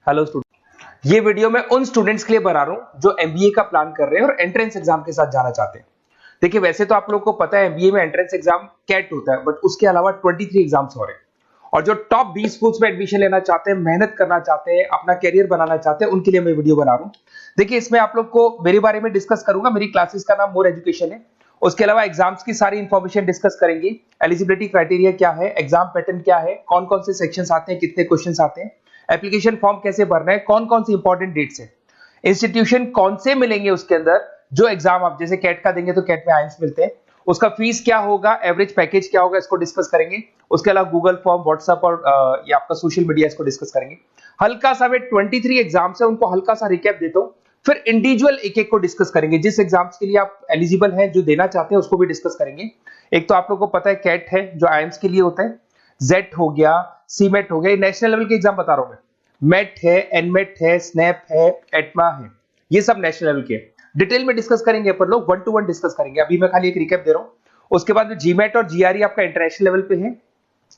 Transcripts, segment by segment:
Hello student, ये video मैं उन स्टूडेंट्स के लिए बना रहा हूं जो एमबीए का प्लान कर रहे हैं और एंट्रेंस एग्जाम के साथ जाना चाहते हैं। देखिए, वैसे तो आप लोगों को पता है एमबीए में एंट्रेंस एग्जाम कैट होता है, बट उसके अलावा 23 एग्जाम्स और हैं। और जो टॉप 20 स्कूल्स में एडमिशन लेना चाहते हैं, मेहनत करना चाहते हैं, अपना कैरियर बनाना चाहते हैं, उनके लिए मैं वीडियो बना रहा हूं। देखिए, इसमें आप लोग को मेरे बारे में डिस्कस करूंगा। मेरी क्लासेस का नाम मोर एजुकेशन है। उसके अलावा एग्जाम्स की सारी इंफॉर्मेशन डिस्कस करेंगे। एलिजिबिलिटी क्राइटेरिया क्या है, एग्जाम पैटर्न क्या है, कौन कौन से सेक्शंस आते हैं, कितने क्वेश्चंस आते हैं, एप्लीकेशन फॉर्म कैसे भरना है, कौन कौन सी इंपॉर्टेंट डेट्स है, इंस्टीट्यूशन कौन से मिलेंगे उसके अंदर, जो एग्जाम आप जैसे कैट का देंगे तो कैट में आइम्स मिलते हैं, उसका फीस क्या होगा, एवरेज पैकेज क्या होगा, इसको डिस्कस करेंगे। उसके अलावा गूगल फॉर्म, व्हाट्सएप और ये आपका सोशल मीडिया, इसको डिस्कस करेंगे। हल्का सा मैं 23 एग्जाम्स है उनको हल्का सा रिकैप देता हूं, फिर इंडिविजुअल एक एक को डिस्कस करेंगे। जिस एग्जाम्स के लिए आप एलिजिबल हैं, जो देना चाहते हैं, उसको भी डिस्कस करेंगे। एक तो आप लोगों को पता है कैट है जो आइम्स के लिए होता है, जेट हो गया, सीमेट हो गया, नेशनल लेवल के एग्जाम बता रहा हूं मैं। मेट है, एनमेट है, स्नैप है, एटमा है, ये सब नेशनल लेवल के। डिटेल में डिस्कस करेंगे अपन लोग, 1 to 1 डिस्कस करेंगे। अभी मैं खाली एक रिकैप दे रहा हूं। उसके बाद में जीमेट और जीआरई आपका इंटरनेशनल लेवल पे है,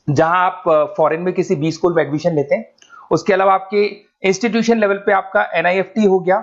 जहां आप फॉरेन में किसी बी स्कूल में एडमिशन लेते हैं। उसके अलावा आपके इंस्टीट्यूशन लेवल पे आपका एनआईएफटी हो गया,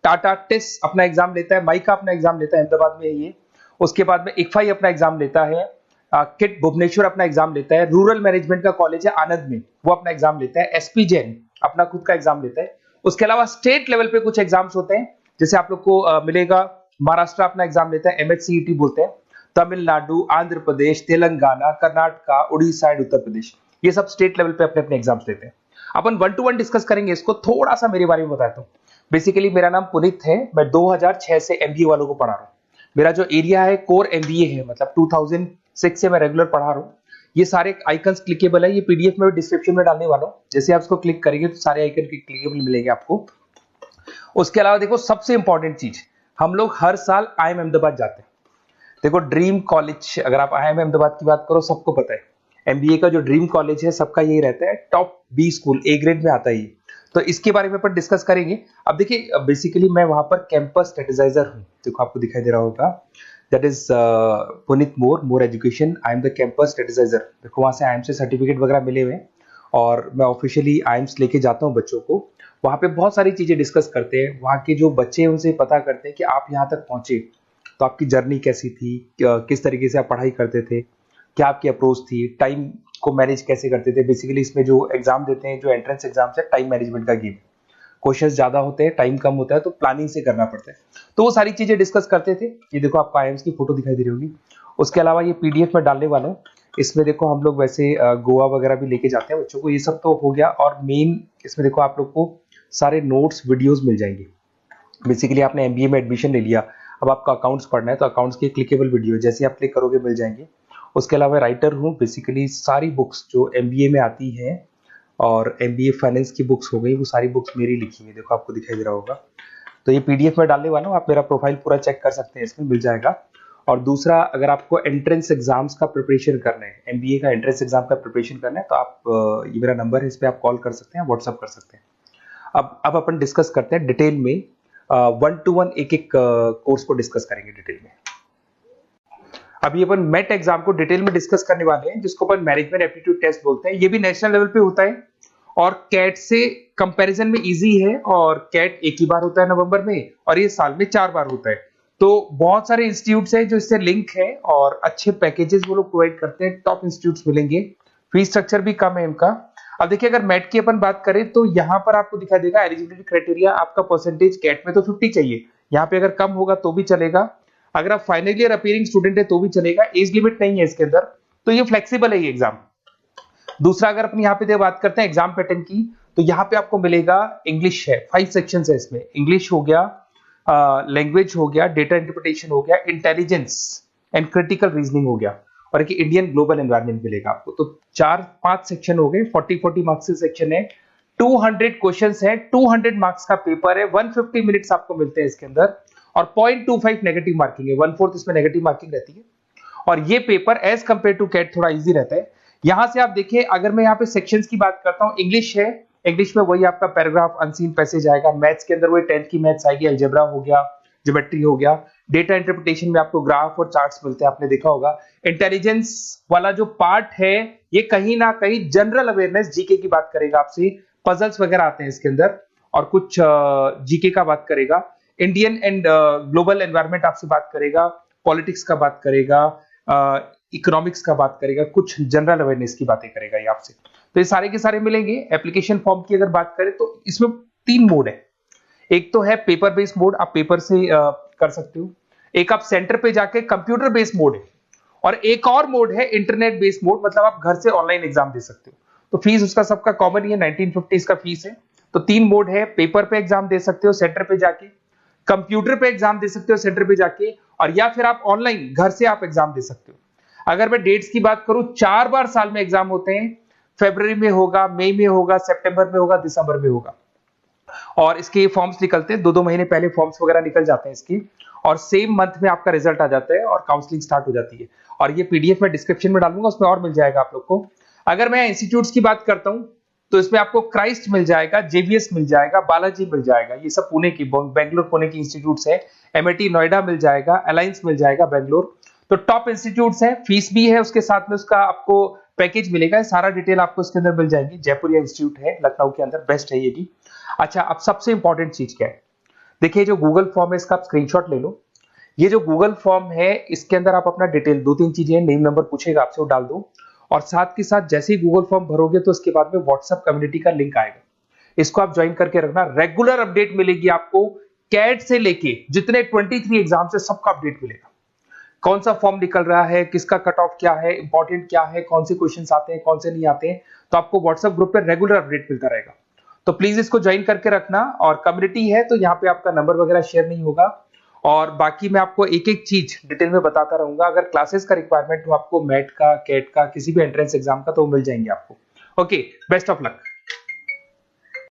टाटा टिस अपना एग्जाम लेता है, माइका अपना एग्जाम लेता है अहमदाबाद में ये। उसके बाद में इक्फाई अपना एग्जाम लेता है, किट भुवनेश्वर अपना एग्जाम लेता है, रूरल मैनेजमेंट का कॉलेज है आनंद में, वो अपना एग्जाम लेता है, एसपी जैन अपना खुद का एग्जाम लेता है। उसके अलावा स्टेट लेवल पे कुछ एग्जाम्स होते हैं, जैसे आप लोग को मिलेगा महाराष्ट्र अपना एग्जाम लेता है, एमएचसीईटी बोलते हैं, तमिलनाडु, आंध्र प्रदेश, तेलंगाना, कर्नाटका, उड़ीसा एंड उत्तर प्रदेश, ये सब स्टेट लेवल पे अपने अपने एग्जाम्स लेते हैं। अपन 1 to 1 डिस्कस करेंगे इसको। थोड़ा सा मेरे बारे में बताता हूँ। बेसिकली मेरा नाम पुनीत है, मैं 2006 से एमबीए वालों को पढ़ा रहा हूँ। मेरा जो एरिया है कोर एमबीए है, मतलब 2006 से मैं रेगुलर पढ़ा रहा हूँ। ये सारे आइकन्स क्लिकेबल है, ये पीडीएफ में डिस्क्रिप्शन में डालने वाला हूँ। जैसे आप इसको क्लिक करेंगे तो सारे आइकन क्लिकेबल मिलेंगे आपको। उसके अलावा देखो, सबसे इंपॉर्टेंट चीज, हम लोग हर साल आईएम अहमदाबाद जाते हैं। देखो, ड्रीम कॉलेज, अगर आप आईएम अहमदाबाद की बात करो, सबको पता है एमबीए का जो ड्रीम कॉलेज है सबका यही रहता है, top B school, A grade में आता है ये। तो इसके बारे में अपन डिस्कस करेंगे। अब देखिए, बेसिकली मैं वहां पर कैंपस स्ट्रेटेजाइजर हूँ। देखो, आपको दिखाई दे रहा होगा, that is Puneet more education, I am the campus strategizer. देखो, वहां से आईएम से सर्टिफिकेट वगैरह मिले हुए हैं और मैं ऑफिशियली आईएम्स लेके जाता हूँ बच्चों को। वहां पे बहुत सारी चीजें डिस्कस करते हैं, वहां के जो बच्चे हैं उनसे पता करते हैं कि आप यहाँ तक पहुंचे तो आपकी जर्नी कैसी थी, किस तरीके से आप पढ़ाई करते थे, क्या आपकी अप्रोच थी, टाइम को मैनेज कैसे करते थे। बेसिकली इसमें जो एग्जाम देते हैं, जो एंट्रेंस एग्जाम है, टाइम मैनेजमेंट का गेम। क्वेश्चंस ज्यादा होते हैं, टाइम कम होता है, तो प्लानिंग से करना पड़ता है। तो वो सारी चीजें डिस्कस करते थे। ये देखो, आपको आईएम्स की फोटो दिखाई दे रही होगी। उसके अलावा ये पीडीएफ में डालने वाला हूँ। इसमें देखो, हम लोग वैसे गोवा वगैरह भी लेके जाते हैं बच्चों को। ये सब तो हो गया। और मेन इसमें देखो, आप लोग को सारे नोट्स, वीडियोस मिल जाएंगे। बेसिकली आपने एमबीए में एडमिशन ले लिया, अब आपका अकाउंट्स पढ़ना है, तो अकाउंट्स की क्लिकेबल वीडियो जैसे आप क्लिक करोगे मिल जाएंगे। उसके अलावा राइटर हूँ, बेसिकली सारी बुक्स जो एमबीए में आती हैं और एमबीए फाइनेंस की बुक्स हो गई, वो सारी बुक्स मेरी लिखी हुई, देखो आपको दिखाई दे रहा होगा। तो ये पीडीएफ में डालने वाला हूँ, आप मेरा प्रोफाइल पूरा चेक कर सकते हैं, इसमें मिल जाएगा। और दूसरा, अगर आपको एंट्रेंस एग्जाम्स का प्रिपरेशन करना है, एमबीए का एंट्रेंस एग्जाम का प्रिपरेशन करना है, तो आप ये मेरा नंबर है, इस पर आप कॉल कर सकते हैं, व्हाट्सअप कर सकते हैं। अब अपन डिस्कस करते हैं डिटेल में, 1 to 1 एक एक कोर्स को डिस्कस करेंगे डिटेल में। अभी अपन मेट एग्जाम को डिटेल में डिस्कस करने वाले हैं, जिसको अपन मैनेजमेंट एप्टीट्यूड टेस्ट बोलते हैं। ये भी नेशनल लेवल पे होता है और कैट से कंपैरिजन में इजी है। और कैट एक ही बार होता है नवंबर में, और ये साल में 4 बार होता है। तो बहुत सारे इंस्टीट्यूट्स हैं जो इससे लिंक है और अच्छे पैकेजेस वो लोग प्रोवाइड करते हैं, टॉप इंस्टीट्यूट्स मिलेंगे। फीस स्ट्रक्चर भी कम है इनका। अब देखिए, अगर मैट की अपन बात करें तो यहाँ पर आपको दिखाई देगा एलिजिबिलिटी क्राइटेरिया, आपका परसेंटेज कैट में तो 50 चाहिए, यहाँ पे अगर कम होगा तो भी चलेगा। अगर आप फाइनल ईयर अपीयरिंग स्टूडेंट है तो भी चलेगा, एज लिमिट नहीं है इसके अंदर, तो ये फ्लेक्सिबल है ये एग्जाम। दूसरा, अगर अपन यहाँ पे बात करते हैं एग्जाम पैटर्न की, तो यहाँ पे आपको मिलेगा इंग्लिश है, 5 सेक्शन है इसमें। इंग्लिश हो गया, लैंग्वेज हो गया, डेटा इंटरप्रिटेशन हो गया, इंटेलिजेंस एंड क्रिटिकल रीजनिंग हो गया, और एक इंडियन ग्लोबल एनवायरनमेंट मिलेगा आपको। तो 4-5 सेक्शन हो गए, 40 मार्क्स के सेक्शन है, 200 क्वेश्चंस है, 200 मार्क्स का पेपर है, 150 मिनट्स आपको मिलते हैं इसके अंदर, और 0.25 नेगेटिव मार्किंग है, 1/4 इसमें नेगेटिव मार्किंग रहती है। और ये paper as compare to CAT थोड़ा इजी रहता है। यहां से आप देखिए, अगर मैं यहाँ पे सेक्शंस की बात करता हूँ, इंग्लिश है, इंग्लिश में वही आपका पैराग्राफ, अनसीन पैसेज आएगा। मैथ्स के अंदर वही 10th की मैथ्स आएगी, अलजेब्रा हो गया, ज्योमेट्री हो गया। डेटा इंटरप्रिटेशन में आपको ग्राफ और चार्ट्स मिलते हैं, आपने देखा होगा। इंटेलिजेंस वाला जो पार्ट है, ये कहीं ना कहीं जनरल अवेयरनेस, जीके की बात करेगा आपसे, पजल्स वगैरह आते हैं इसके अंदर, और कुछ जीके का बात करेगा, इंडियन एंड ग्लोबल एनवायरनमेंट आपसे बात करेगा, पॉलिटिक्स का बात करेगा, इकोनॉमिक्स का बात करेगा, कुछ जनरल अवेयरनेस की बातें करेगा ये आपसे। तो ये सारे के सारे मिलेंगे। एप्लीकेशन फॉर्म की अगर बात करें तो इसमें 3 मोड है। एक तो है पेपर बेस्ड मोड, आप पेपर से कर सकते हो। एक आप सेंटर पे जाके कंप्यूटर बेस्ड मोड है, और एक और मोड है इंटरनेट बेस्ड मोड, मतलब आप घर से ऑनलाइन एग्जाम दे सकते हो। तो फीस उसका सबका कॉमन ही है, 1950 इसका फीस है। तो 3 मोड है, पेपर पे एग्जाम दे सकते हो सेंटर पे जाके, कंप्यूटर पे एग्जाम दे सकते हो सेंटर पे जाके, और या फिर आप ऑनलाइन घर से आप एग्जाम दे सकते हो। अगर मैं डेट्स की बात करूं, 4 बार साल में एग्जाम होते हैं। फरवरी में होगा, मई में होगा, सितंबर में होगा, दिसंबर में होगा। और इसके फॉर्म्स निकलते हैं 2-2 महीने पहले, फॉर्म्स वगैरह निकल जाते हैं इसकी, और सेम मंथ में आपका रिजल्ट आ जाता है और काउंसलिंग स्टार्ट हो जाती है। और ये पीडीएफ मैं डिस्क्रिप्शन में डालूंगा, उसमें और मिल जाएगा आप लोग को। अगर मैं इंस्टीट्यूट्स की बात करता हूं तो इसमें आपको क्राइस्ट मिल जाएगा, जेवीएस मिल जाएगा, बालाजी मिल जाएगा, ये सब पुणे की, बेंगलोर पुणे की इंस्टीट्यूट्स है। एमआईटी नोएडा मिल जाएगा, अलायंस मिल जाएगा बेंगलोर। तो टॉप इंस्टीट्यूट्स है, फीस भी है उसके साथ में, उसका आपको पैकेज मिलेगा, सारा डिटेल आपको इसके अंदर मिल जाएगी। जयपुरिया इंस्टीट्यूट है लखनऊ के अंदर, बेस्ट है ये भी। अच्छा, अब सबसे इंपॉर्टेंट चीज क्या है, देखिए जो गूगल फॉर्म है इसका आप स्क्रीनशॉट ले लो। ये जो गूगल फॉर्म है इसके अंदर आप अपना डिटेल 2-3 चीजें, नेम नंबर पूछेगा आपसे, वो डाल दो। और साथ के साथ जैसे ही गूगल फॉर्म भरोगे तो उसके बाद में व्हाट्सएप कम्युनिटी का लिंक आएगा, इसको आप ज्वाइन करके रखना। रेगुलर अपडेट मिलेगी आपको, कैट से लेके जितने 23 एग्जाम से सबका अपडेट मिलेगा। कौन सा फॉर्म निकल रहा है, किसका कट ऑफ क्या है, इंपॉर्टेंट क्या है, कौन से क्वेश्चंस आते हैं, कौन से नहीं आते हैं, तो आपको व्हाट्सएप ग्रुप पे रेगुलर अपडेट मिलता रहेगा। तो प्लीज इसको ज्वाइन करके रखना। और कम्युनिटी है तो यहाँ पे आपका नंबर वगैरह शेयर नहीं होगा, और बाकी मैं आपको एक एक चीज डिटेल में बताता रहूंगा। अगर क्लासेस का रिक्वायरमेंट हो आपको, मैट का, कैट का, किसी भी एंट्रेंस एग्जाम का, तो मिल जाएंगे आपको। Okay, best of luck.